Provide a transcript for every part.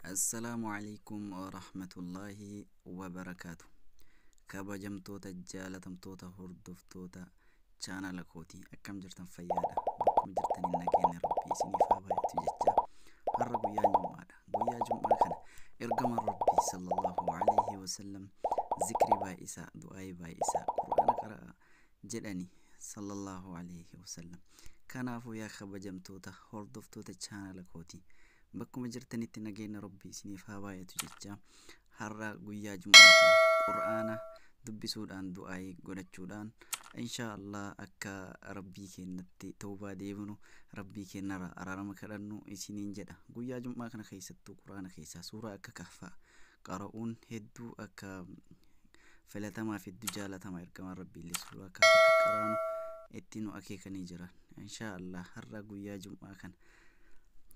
Assalamualaikum warahmatullahi wabarakatuh. Kabajamtoota jaalatamtoota hordoftoota chaanala kooti akkam jirtan fayyaadha. Bakkuma jirtaniin nageenya rabbii isiniif haa baay'atu jecha har'a guyyaa jummaadha. Guyyaa jummaa kana ergama rabbii sallallahu alaihi wasallam zikrii baay'isaa du'aa baay'isaa quraana qara'a jedhani sallallahu alaihi wasallam. Kanaafuu yaa kabajamtoota hordoftoota chaanala kooti bakkuma jirtanitti nageenya rabbii isiniif haa baay'atu jecha har'a guyyaa jum'aa kana qur'aana dubbisuudhaan du'aa godhachuudhaan inshaallah akka rabbii keenyatti tawbaa deebinu rabbii keenyarraa araarama kadhannu isiniin jedha. Guyyaa jum'aa kana keessattuu qur'aana keessaa suuraa akka kahfaa qara'uun hedduu akka filatamaa fi hedduu jaalatamaa ergamaan rabbiillee suuraa akka qaraanu itti nu akeekanii jiran. Inshaallah har'a guyyaa jum'aa kana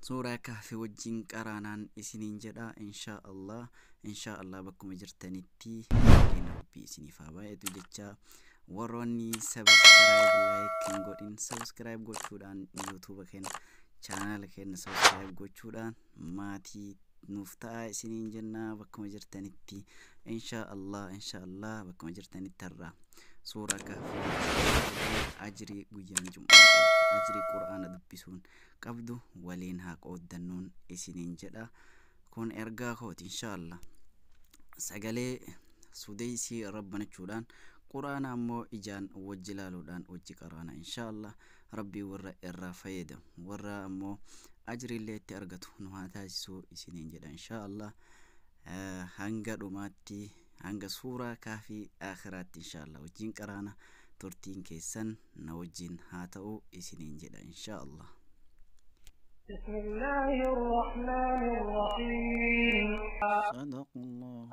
suuraa kahfi wajjin qaraanaan isiniin jedha. Inshaallah bakkuma jirtanitti nageenya rabbii isiniif haa baay'atu jecha warroonni like godhin subscribe gochuudhaan YouTube keenya channel keenya subscribe gochuudhaan maatii nuuf ta'a isiniin jenna. Bakkuma jirtanitti inshaallah bakkuma jirtanitti har'a suuraa kahfi ajrii guyyaan jum'aa ajrii qur'aana dubbisuun qabdu waliin haa qooddannuun isiniin jedha. Kun ergaa kooti inshaallah sagalee sudeysii rabbanachuudhaan qur'aana ammoo ijaan wajji ilaaluudhaan wajji qaraana inshaallah rabbii warra irraa fayyadamu warra ammoo ajriillee itti argatu nu haa taasisuu isiniin jedha inshaallah. Hanga dhumaatti hanga suuraa kaafii akhiraatti inshaallah wajjin qaraana turtiin keessan na wajjin haa ta'u isiniin jedha inshaallah. بسم الله الرحمن الرحيم. صدق الله.